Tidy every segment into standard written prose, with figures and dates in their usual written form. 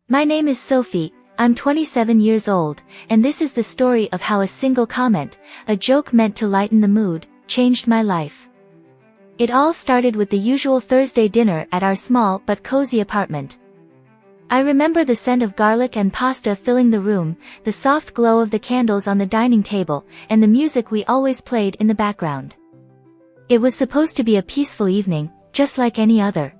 My name is Sophie, I'm 27 years old, and this is the story of how a single comment, a joke meant to lighten the mood, changed my life. It all started with the usual Thursday dinner at our small but cozy apartment. I remember the scent of garlic and pasta filling the room, the soft glow of the candles on the dining table, and the music we always played in the background. It was supposed to be a peaceful evening, just like any other.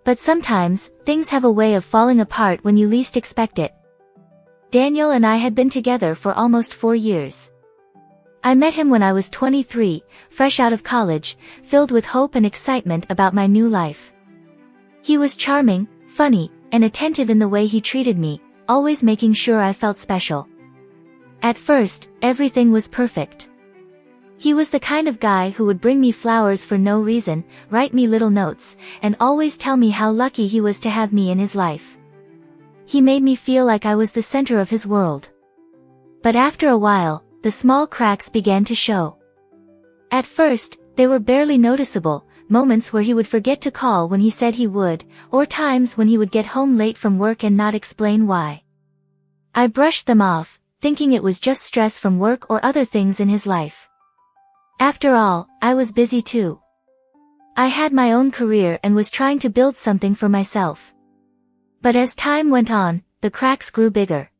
But sometimes, things have a way of falling apart when you least expect it. Daniel and I had been together for almost 4 years. I met him when I was 23, fresh out of college, filled with hope and excitement about my new life. He was charming, funny, and attentive in the way he treated me, always making sure I felt special. At first, everything was perfect. He was the kind of guy who would bring me flowers for no reason, write me little notes, and always tell me how lucky he was to have me in his life. He made me feel like I was the center of his world. But after a while, the small cracks began to show. At first, they were barely noticeable, moments where he would forget to call when he said he would, or times when he would get home late from work and not explain why. I brushed them off, thinking it was just stress from work or other things in his life. After all, I was busy too. I had my own career and was trying to build something for myself. But as time went on, the cracks grew bigger.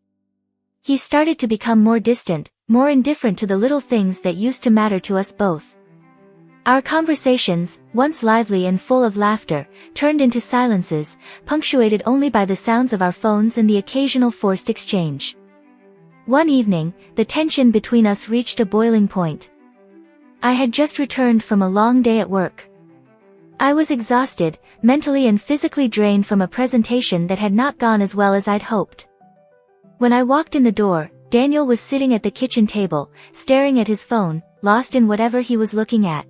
He started to become more distant, more indifferent to the little things that used to matter to us both. Our conversations, once lively and full of laughter, turned into silences, punctuated only by the sounds of our phones and the occasional forced exchange. One evening, the tension between us reached a boiling point. I had just returned from a long day at work. I was exhausted, mentally and physically drained from a presentation that had not gone as well as I'd hoped. When I walked in the door, Daniel was sitting at the kitchen table, staring at his phone, lost in whatever he was looking at.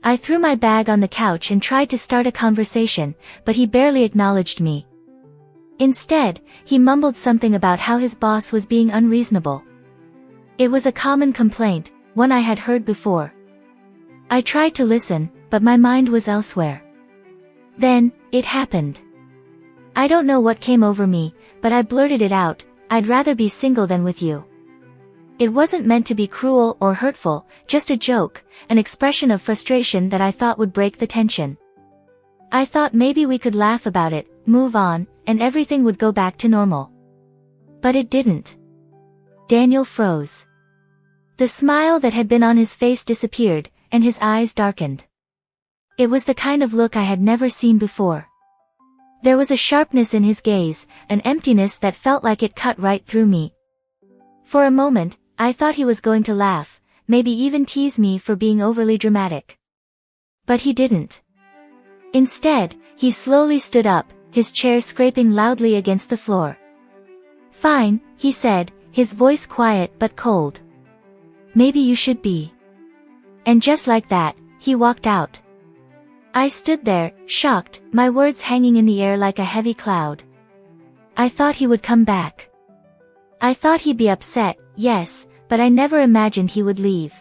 I threw my bag on the couch and tried to start a conversation, but he barely acknowledged me. Instead, he mumbled something about how his boss was being unreasonable. It was a common complaint, one I had heard before. I tried to listen, but my mind was elsewhere. Then, it happened. I don't know what came over me, but I blurted it out, "I'd rather be single than with you." It wasn't meant to be cruel or hurtful, just a joke, an expression of frustration that I thought would break the tension. I thought maybe we could laugh about it, move on, and everything would go back to normal. But it didn't. Daniel froze. The smile that had been on his face disappeared, and his eyes darkened. It was the kind of look I had never seen before. There was a sharpness in his gaze, an emptiness that felt like it cut right through me. For a moment, I thought he was going to laugh, maybe even tease me for being overly dramatic. But he didn't. Instead, he slowly stood up, his chair scraping loudly against the floor. "Fine," he said, his voice quiet but cold. "Maybe you should be." And just like that, he walked out. I stood there, shocked, my words hanging in the air like a heavy cloud. I thought he would come back. I thought he'd be upset, yes, but I never imagined he would leave.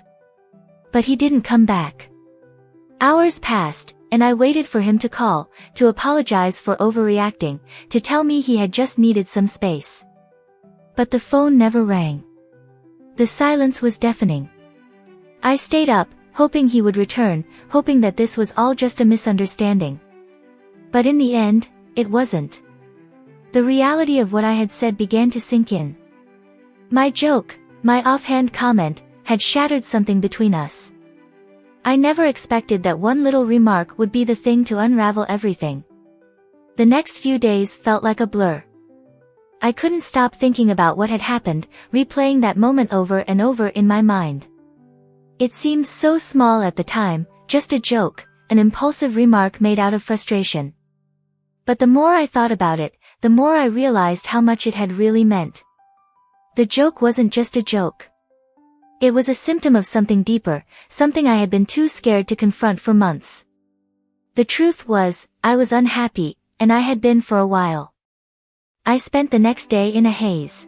But he didn't come back. Hours passed, and I waited for him to call, to apologize for overreacting, to tell me he had just needed some space. But the phone never rang. The silence was deafening. I stayed up, hoping he would return, hoping that this was all just a misunderstanding. But in the end, it wasn't. The reality of what I had said began to sink in. My joke, my offhand comment, had shattered something between us. I never expected that one little remark would be the thing to unravel everything. The next few days felt like a blur. I couldn't stop thinking about what had happened, replaying that moment over and over in my mind. It seemed so small at the time, just a joke, an impulsive remark made out of frustration. But the more I thought about it, the more I realized how much it had really meant. The joke wasn't just a joke. It was a symptom of something deeper, something I had been too scared to confront for months. The truth was, I was unhappy, and I had been for a while. I spent the next day in a haze.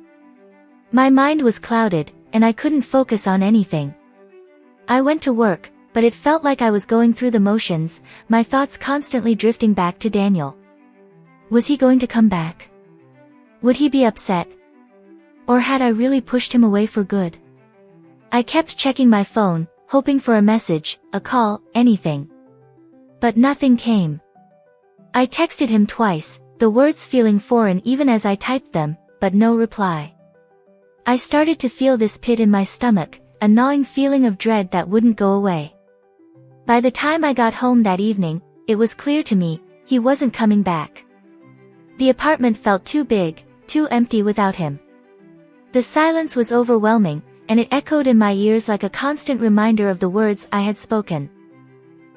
My mind was clouded, and I couldn't focus on anything. I went to work, but it felt like I was going through the motions, my thoughts constantly drifting back to Daniel. Was he going to come back? Would he be upset? Or had I really pushed him away for good? I kept checking my phone, hoping for a message, a call, anything. But nothing came. I texted him twice, the words feeling foreign even as I typed them, but no reply. I started to feel this pit in my stomach, a gnawing feeling of dread that wouldn't go away. By the time I got home that evening, it was clear to me, he wasn't coming back. The apartment felt too big, too empty without him. The silence was overwhelming, and it echoed in my ears like a constant reminder of the words I had spoken.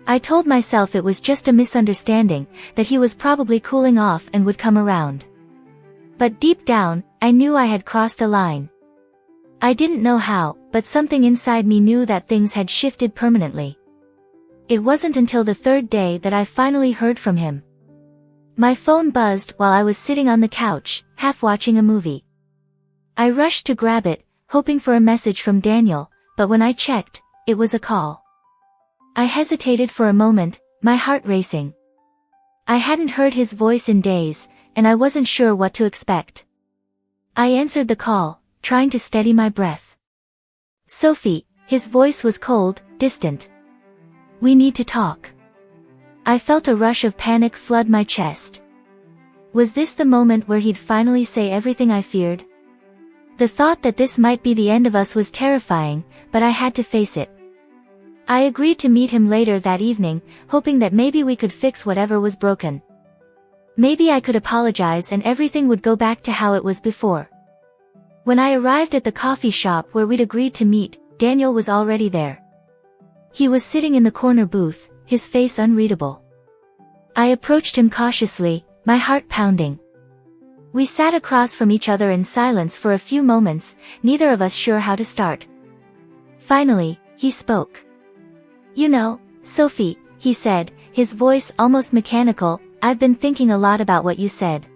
I told myself it was just a misunderstanding, that he was probably cooling off and would come around. But deep down, I knew I had crossed a line. I didn't know how, but something inside me knew that things had shifted permanently. It wasn't until the third day that I finally heard from him. My phone buzzed while I was sitting on the couch, half watching a movie. I rushed to grab it, hoping for a message from Daniel, but when I checked, it was a call. I hesitated for a moment, my heart racing. I hadn't heard his voice in days, and I wasn't sure what to expect. I answered the call, trying to steady my breath. "Sophie," his voice was cold, distant. "We need to talk." I felt a rush of panic flood my chest. Was this the moment where he'd finally say everything I feared? The thought that this might be the end of us was terrifying, but I had to face it. I agreed to meet him later that evening, hoping that maybe we could fix whatever was broken. Maybe I could apologize and everything would go back to how it was before. When I arrived at the coffee shop where we'd agreed to meet, Daniel was already there. He was sitting in the corner booth, his face unreadable. I approached him cautiously, my heart pounding. We sat across from each other in silence for a few moments, neither of us sure how to start. Finally, he spoke. "You know, Sophie," he said, his voice almost mechanical, "I've been thinking a lot about what you said.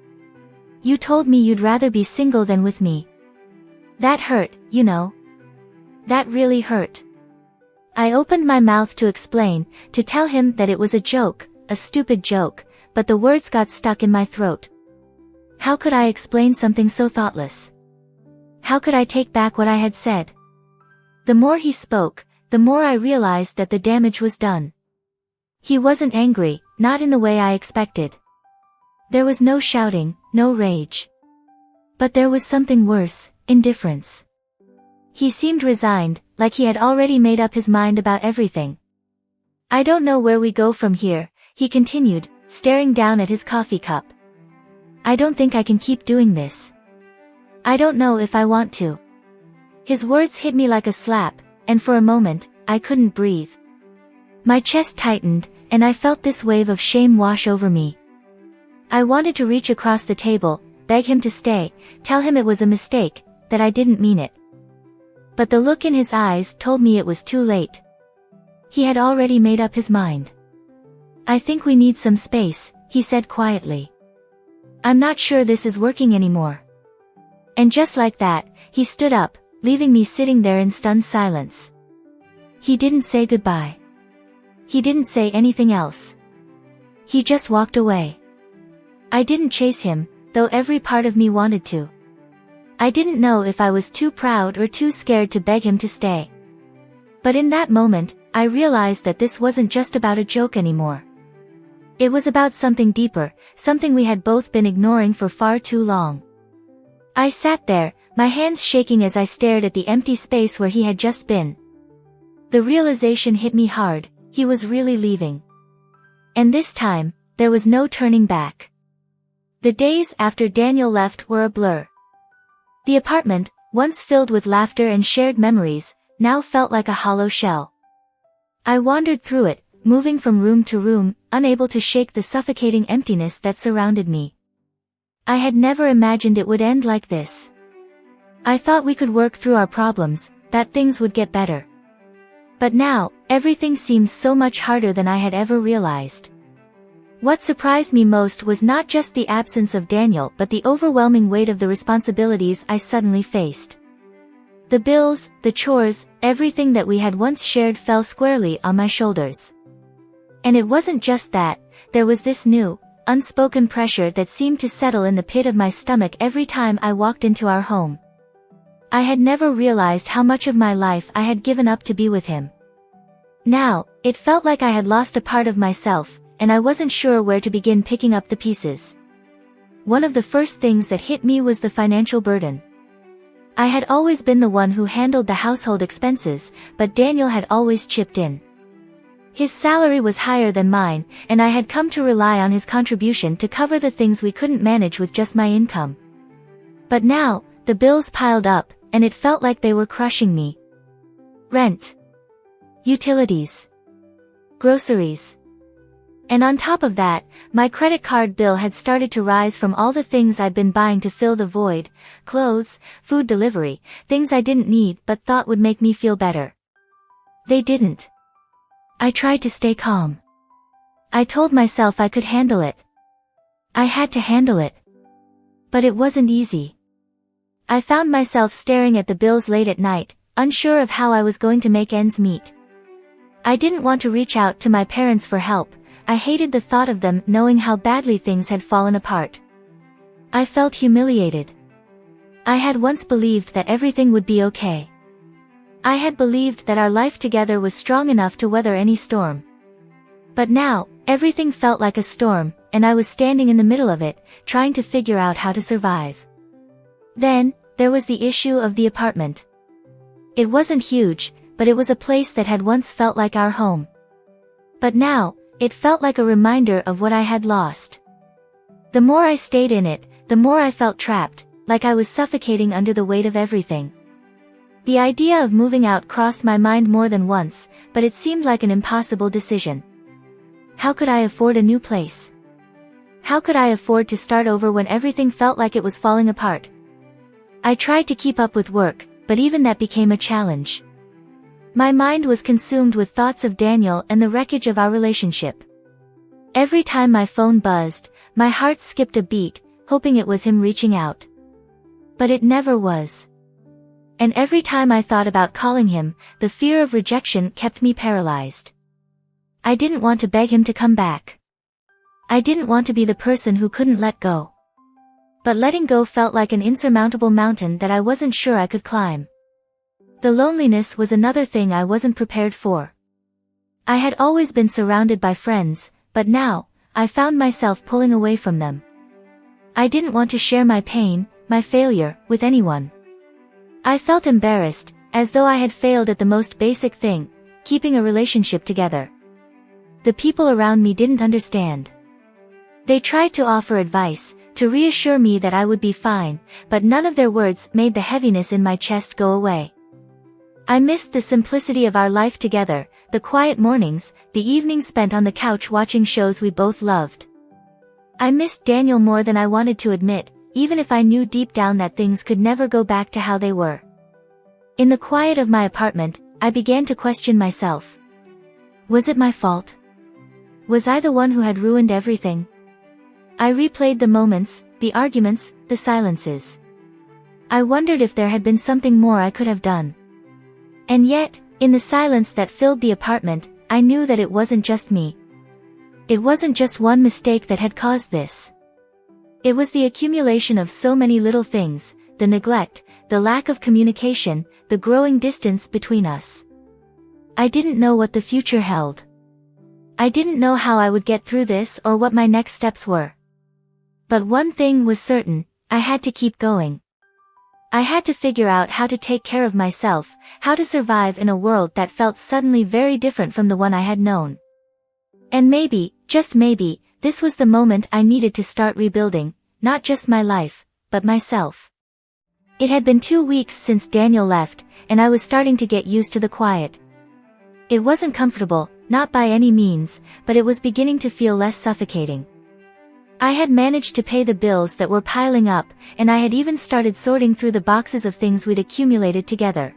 You told me you'd rather be single than with me. That hurt, you know. That really hurt." I opened my mouth to explain, to tell him that it was a joke, a stupid joke, but the words got stuck in my throat. How could I explain something so thoughtless? How could I take back what I had said? The more he spoke, the more I realized that the damage was done. He wasn't angry, not in the way I expected. There was no shouting, no rage. But there was something worse, indifference. He seemed resigned, like he had already made up his mind about everything. "I don't know where we go from here," he continued, staring down at his coffee cup. "I don't think I can keep doing this. I don't know if I want to." His words hit me like a slap, and for a moment, I couldn't breathe. My chest tightened, and I felt this wave of shame wash over me. I wanted to reach across the table, beg him to stay, tell him it was a mistake, that I didn't mean it. But the look in his eyes told me it was too late. He had already made up his mind. "I think we need some space," he said quietly. "I'm not sure this is working anymore." And just like that, he stood up, leaving me sitting there in stunned silence. He didn't say goodbye. He didn't say anything else. He just walked away. I didn't chase him, though every part of me wanted to. I didn't know if I was too proud or too scared to beg him to stay. But in that moment, I realized that this wasn't just about a joke anymore. It was about something deeper, something we had both been ignoring for far too long. I sat there, my hands shaking as I stared at the empty space where he had just been. The realization hit me hard, he was really leaving. And this time, there was no turning back. The days after Daniel left were a blur. The apartment, once filled with laughter and shared memories, now felt like a hollow shell. I wandered through it, moving from room to room, unable to shake the suffocating emptiness that surrounded me. I had never imagined it would end like this. I thought we could work through our problems, that things would get better. But now, everything seemed so much harder than I had ever realized. What surprised me most was not just the absence of Daniel but the overwhelming weight of the responsibilities I suddenly faced. The bills, the chores, everything that we had once shared fell squarely on my shoulders. And it wasn't just that, there was this new, unspoken pressure that seemed to settle in the pit of my stomach every time I walked into our home. I had never realized how much of my life I had given up to be with him. Now, it felt like I had lost a part of myself, and I wasn't sure where to begin picking up the pieces. One of the first things that hit me was the financial burden. I had always been the one who handled the household expenses, but Daniel had always chipped in. His salary was higher than mine, and I had come to rely on his contribution to cover the things we couldn't manage with just my income. But now, the bills piled up, and it felt like they were crushing me. Rent, utilities, groceries. And on top of that, my credit card bill had started to rise from all the things I'd been buying to fill the void: clothes, food delivery, things I didn't need but thought would make me feel better. They didn't. I tried to stay calm. I told myself I could handle it. I had to handle it. But it wasn't easy. I found myself staring at the bills late at night, unsure of how I was going to make ends meet. I didn't want to reach out to my parents for help. I hated the thought of them knowing how badly things had fallen apart. I felt humiliated. I had once believed that everything would be okay. I had believed that our life together was strong enough to weather any storm. But now, everything felt like a storm, and I was standing in the middle of it, trying to figure out how to survive. Then, there was the issue of the apartment. It wasn't huge, but it was a place that had once felt like our home. But now, it felt like a reminder of what I had lost. The more I stayed in it, the more I felt trapped, like I was suffocating under the weight of everything. The idea of moving out crossed my mind more than once, but it seemed like an impossible decision. How could I afford a new place? How could I afford to start over when everything felt like it was falling apart? I tried to keep up with work, but even that became a challenge. My mind was consumed with thoughts of Daniel and the wreckage of our relationship. Every time my phone buzzed, my heart skipped a beat, hoping it was him reaching out. But it never was. And every time I thought about calling him, the fear of rejection kept me paralyzed. I didn't want to beg him to come back. I didn't want to be the person who couldn't let go. But letting go felt like an insurmountable mountain that I wasn't sure I could climb. The loneliness was another thing I wasn't prepared for. I had always been surrounded by friends, but now, I found myself pulling away from them. I didn't want to share my pain, my failure, with anyone. I felt embarrassed, as though I had failed at the most basic thing, keeping a relationship together. The people around me didn't understand. They tried to offer advice, to reassure me that I would be fine, but none of their words made the heaviness in my chest go away. I missed the simplicity of our life together, the quiet mornings, the evenings spent on the couch watching shows we both loved. I missed Daniel more than I wanted to admit, even if I knew deep down that things could never go back to how they were. In the quiet of my apartment, I began to question myself. Was it my fault? Was I the one who had ruined everything? I replayed the moments, the arguments, the silences. I wondered if there had been something more I could have done. And yet, in the silence that filled the apartment, I knew that it wasn't just me. It wasn't just one mistake that had caused this. It was the accumulation of so many little things, the neglect, the lack of communication, the growing distance between us. I didn't know what the future held. I didn't know how I would get through this or what my next steps were. But one thing was certain, I had to keep going. I had to figure out how to take care of myself, how to survive in a world that felt suddenly very different from the one I had known. And maybe, just maybe, this was the moment I needed to start rebuilding, not just my life, but myself. It had been 2 weeks since Daniel left, and I was starting to get used to the quiet. It wasn't comfortable, not by any means, but it was beginning to feel less suffocating. I had managed to pay the bills that were piling up, and I had even started sorting through the boxes of things we'd accumulated together.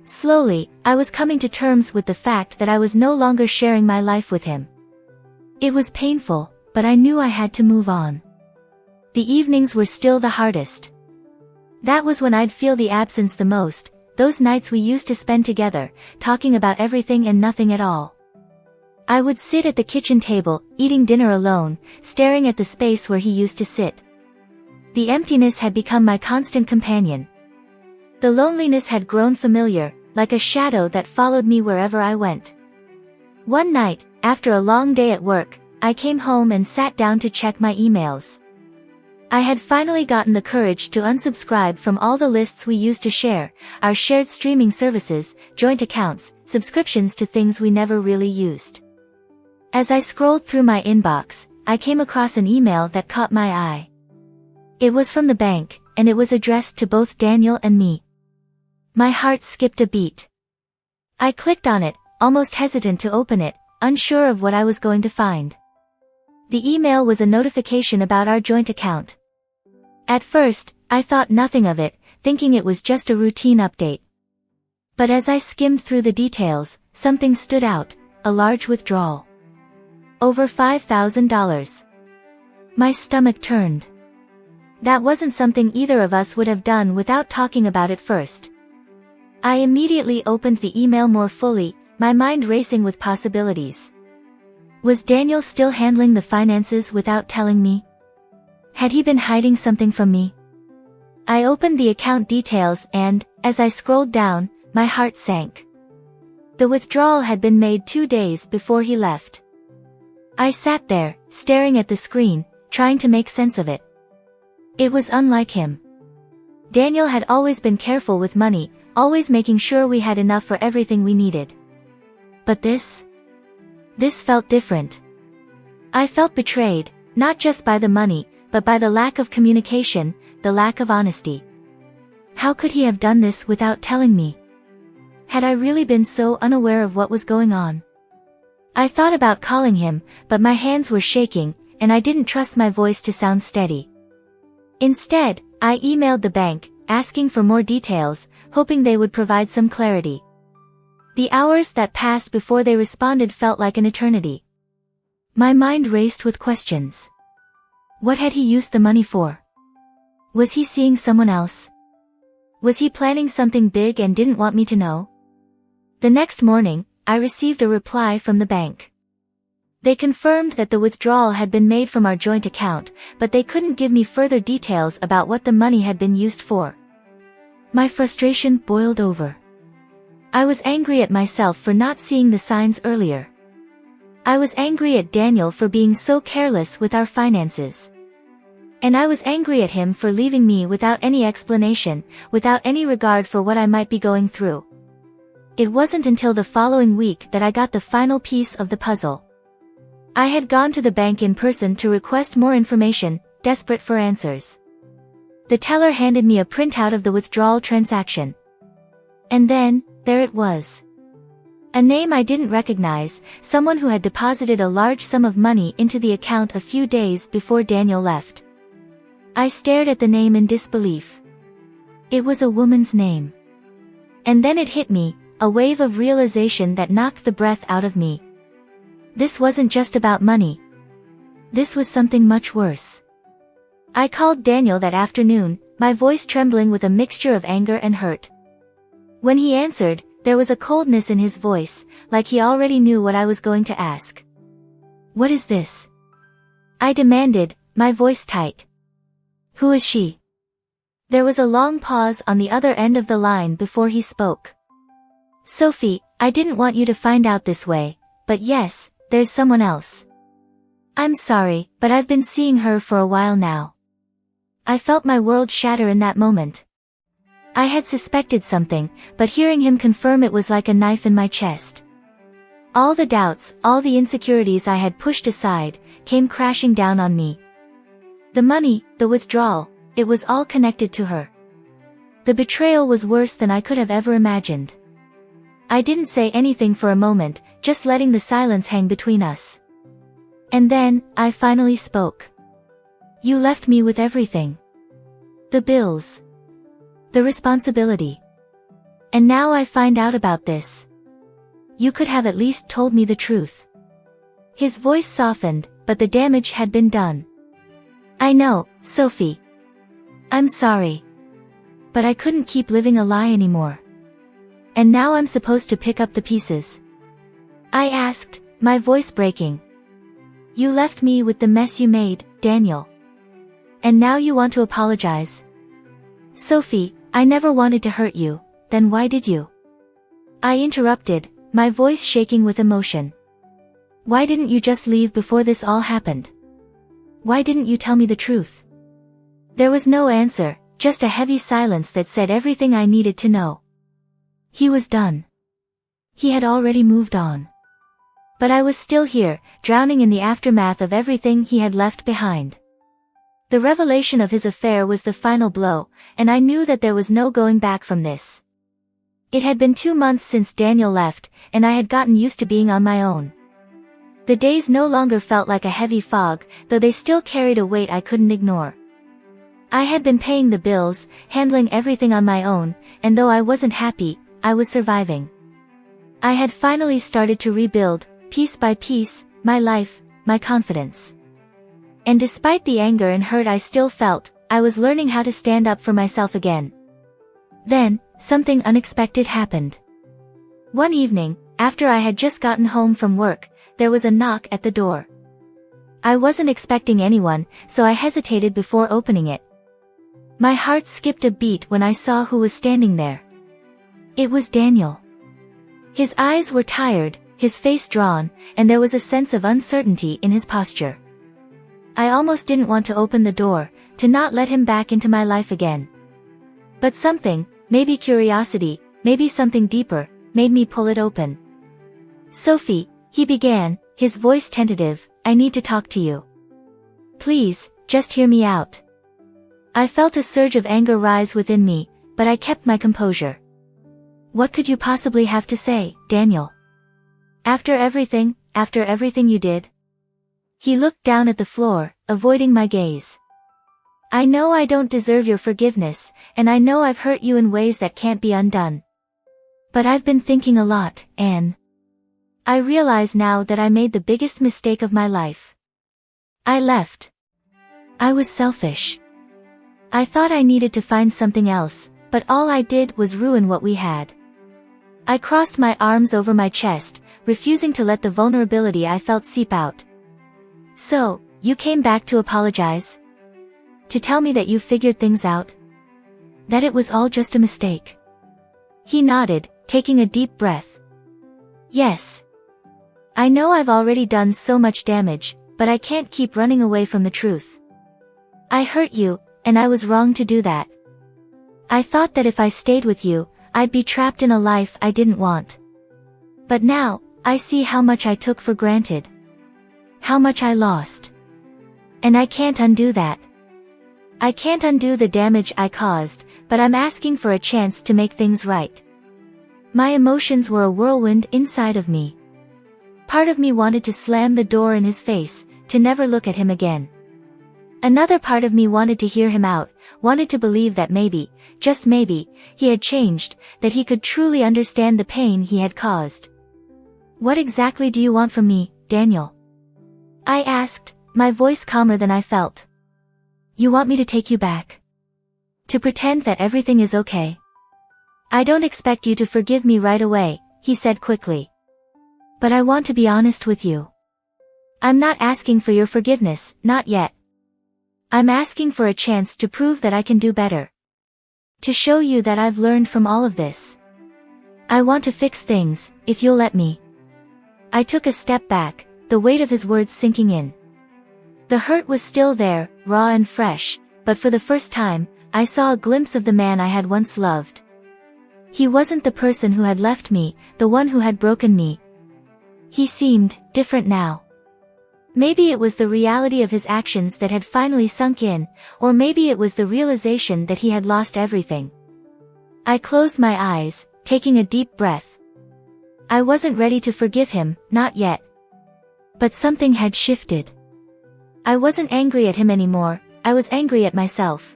Slowly, I was coming to terms with the fact that I was no longer sharing my life with him. It was painful, but I knew I had to move on. The evenings were still the hardest. That was when I'd feel the absence the most, those nights we used to spend together, talking about everything and nothing at all. I would sit at the kitchen table, eating dinner alone, staring at the space where he used to sit. The emptiness had become my constant companion. The loneliness had grown familiar, like a shadow that followed me wherever I went. One night, after a long day at work, I came home and sat down to check my emails. I had finally gotten the courage to unsubscribe from all the lists we used to share, our shared streaming services, joint accounts, subscriptions to things we never really used. As I scrolled through my inbox, I came across an email that caught my eye. It was from the bank, and it was addressed to both Daniel and me. My heart skipped a beat. I clicked on it, almost hesitant to open it, unsure of what I was going to find. The email was a notification about our joint account. At first, I thought nothing of it, thinking it was just a routine update. But as I skimmed through the details, something stood out, a large withdrawal. Over $5,000. My stomach turned. That wasn't something either of us would have done without talking about it first. I immediately opened the email more fully, my mind racing with possibilities. Was Daniel still handling the finances without telling me? Had he been hiding something from me? I opened the account details and, as I scrolled down, my heart sank. The withdrawal had been made 2 days before he left. I sat there, staring at the screen, trying to make sense of it. It was unlike him. Daniel had always been careful with money, always making sure we had enough for everything we needed. But this felt different. I felt betrayed, not just by the money, but by the lack of communication, the lack of honesty. How could he have done this without telling me? Had I really been so unaware of what was going on? I thought about calling him, but my hands were shaking, and I didn't trust my voice to sound steady. Instead, I emailed the bank, asking for more details, hoping they would provide some clarity. The hours that passed before they responded felt like an eternity. My mind raced with questions. What had he used the money for? Was he seeing someone else? Was he planning something big and didn't want me to know? The next morning, I received a reply from the bank. They confirmed that the withdrawal had been made from our joint account, but they couldn't give me further details about what the money had been used for. My frustration boiled over. I was angry at myself for not seeing the signs earlier. I was angry at Daniel for being so careless with our finances. And I was angry at him for leaving me without any explanation, without any regard for what I might be going through. It wasn't until the following week that I got the final piece of the puzzle. I had gone to the bank in person to request more information, desperate for answers. The teller handed me a printout of the withdrawal transaction. And then, there it was. A name I didn't recognize, someone who had deposited a large sum of money into the account a few days before Daniel left. I stared at the name in disbelief. It was a woman's name. And then it hit me, a wave of realization that knocked the breath out of me. This wasn't just about money. This was something much worse. I called Daniel that afternoon, my voice trembling with a mixture of anger and hurt. When he answered, there was a coldness in his voice, like he already knew what I was going to ask. What is this? I demanded, my voice tight. Who is she? There was a long pause on the other end of the line before he spoke. Sophie, I didn't want you to find out this way, but yes, there's someone else. I'm sorry, but I've been seeing her for a while now. I felt my world shatter in that moment. I had suspected something, but hearing him confirm it was like a knife in my chest. All the doubts, all the insecurities I had pushed aside, came crashing down on me. The money, the withdrawal, it was all connected to her. The betrayal was worse than I could have ever imagined. I didn't say anything for a moment, just letting the silence hang between us. And then, I finally spoke. You left me with everything. The bills. The responsibility. And now I find out about this. You could have at least told me the truth. His voice softened, but the damage had been done. I know, Sophie. I'm sorry. But I couldn't keep living a lie anymore. And now I'm supposed to pick up the pieces. I asked, my voice breaking. You left me with the mess you made, Daniel. And now you want to apologize? Sophie, I never wanted to hurt you, then why did you? I interrupted, my voice shaking with emotion. Why didn't you just leave before this all happened? Why didn't you tell me the truth? There was no answer, just a heavy silence that said everything I needed to know. He was done. He had already moved on. But I was still here, drowning in the aftermath of everything he had left behind. The revelation of his affair was the final blow, and I knew that there was no going back from this. It had been 2 months since Daniel left, and I had gotten used to being on my own. The days no longer felt like a heavy fog, though they still carried a weight I couldn't ignore. I had been paying the bills, handling everything on my own, and though I wasn't happy, I was surviving. I had finally started to rebuild, piece by piece, my life, my confidence. And despite the anger and hurt I still felt, I was learning how to stand up for myself again. Then, something unexpected happened. One evening, after I had just gotten home from work, there was a knock at the door. I wasn't expecting anyone, so I hesitated before opening it. My heart skipped a beat when I saw who was standing there. It was Daniel. His eyes were tired, his face drawn, and there was a sense of uncertainty in his posture. I almost didn't want to open the door, to not let him back into my life again. But something, maybe curiosity, maybe something deeper, made me pull it open. Sophie, he began, his voice tentative, I need to talk to you. Please, just hear me out. I felt a surge of anger rise within me, but I kept my composure. What could you possibly have to say, Daniel? After everything you did? He looked down at the floor, avoiding my gaze. I know I don't deserve your forgiveness, and I know I've hurt you in ways that can't be undone. But I've been thinking a lot, Anne. I realize now that I made the biggest mistake of my life. I left. I was selfish. I thought I needed to find something else, but all I did was ruin what we had. I crossed my arms over my chest, refusing to let the vulnerability I felt seep out. So, you came back to apologize? To tell me that you figured things out? That it was all just a mistake? He nodded, taking a deep breath. Yes. I know I've already done so much damage, but I can't keep running away from the truth. I hurt you, and I was wrong to do that. I thought that if I stayed with you, I'd be trapped in a life I didn't want. But now, I see how much I took for granted. How much I lost. And I can't undo that. I can't undo the damage I caused, but I'm asking for a chance to make things right. My emotions were a whirlwind inside of me. Part of me wanted to slam the door in his face, to never look at him again. Another part of me wanted to hear him out, wanted to believe that maybe, just maybe, he had changed, that he could truly understand the pain he had caused. What exactly do you want from me, Daniel? I asked, my voice calmer than I felt. You want me to take you back? To pretend that everything is okay? I don't expect you to forgive me right away, he said quickly. But I want to be honest with you. I'm not asking for your forgiveness, not yet. I'm asking for a chance to prove that I can do better. To show you that I've learned from all of this. I want to fix things, if you'll let me. I took a step back, the weight of his words sinking in. The hurt was still there, raw and fresh, but for the first time, I saw a glimpse of the man I had once loved. He wasn't the person who had left me, the one who had broken me. He seemed different now. Maybe it was the reality of his actions that had finally sunk in, or maybe it was the realization that he had lost everything. I closed my eyes, taking a deep breath. I wasn't ready to forgive him, not yet. But something had shifted. I wasn't angry at him anymore, I was angry at myself.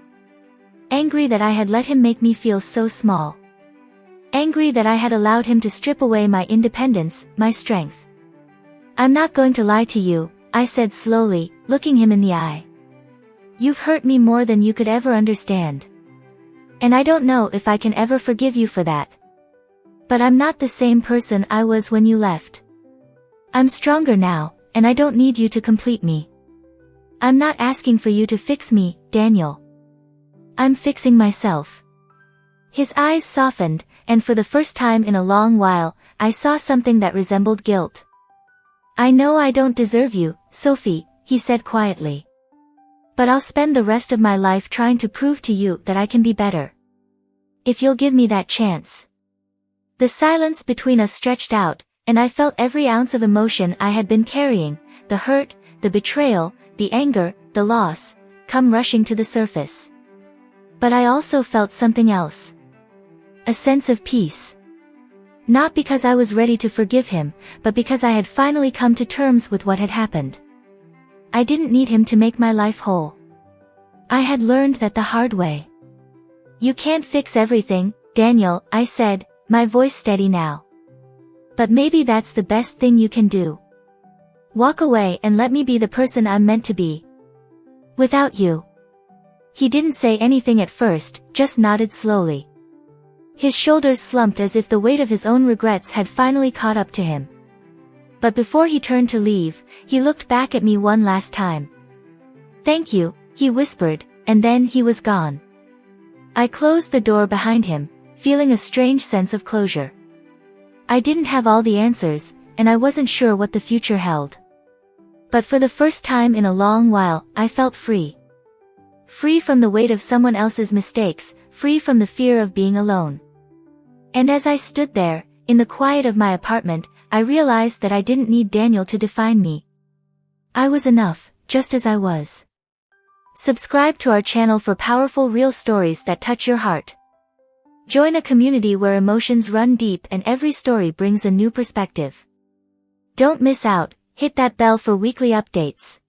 Angry that I had let him make me feel so small. Angry that I had allowed him to strip away my independence, my strength. I'm not going to lie to you, I said slowly, looking him in the eye. You've hurt me more than you could ever understand. And I don't know if I can ever forgive you for that. But I'm not the same person I was when you left. I'm stronger now, and I don't need you to complete me. I'm not asking for you to fix me, Daniel. I'm fixing myself. His eyes softened, and for the first time in a long while, I saw something that resembled guilt. I know I don't deserve you, Sophie, he said quietly. But I'll spend the rest of my life trying to prove to you that I can be better. If you'll give me that chance. The silence between us stretched out, and I felt every ounce of emotion I had been carrying, the hurt, the betrayal, the anger, the loss, come rushing to the surface. But I also felt something else. A sense of peace. Not because I was ready to forgive him, but because I had finally come to terms with what had happened. I didn't need him to make my life whole. I had learned that the hard way. You can't fix everything, Daniel, I said, my voice steady now. But maybe that's the best thing you can do. Walk away and let me be the person I'm meant to be. Without you. He didn't say anything at first, just nodded slowly. His shoulders slumped as if the weight of his own regrets had finally caught up to him. But before he turned to leave, he looked back at me one last time. Thank you, he whispered, and then he was gone. I closed the door behind him, feeling a strange sense of closure. I didn't have all the answers, and I wasn't sure what the future held. But for the first time in a long while, I felt free. Free from the weight of someone else's mistakes, free from the fear of being alone. And as I stood there, in the quiet of my apartment, I realized that I didn't need Daniel to define me. I was enough, just as I was. Subscribe to our channel for powerful real stories that touch your heart. Join a community where emotions run deep and every story brings a new perspective. Don't miss out, hit that bell for weekly updates.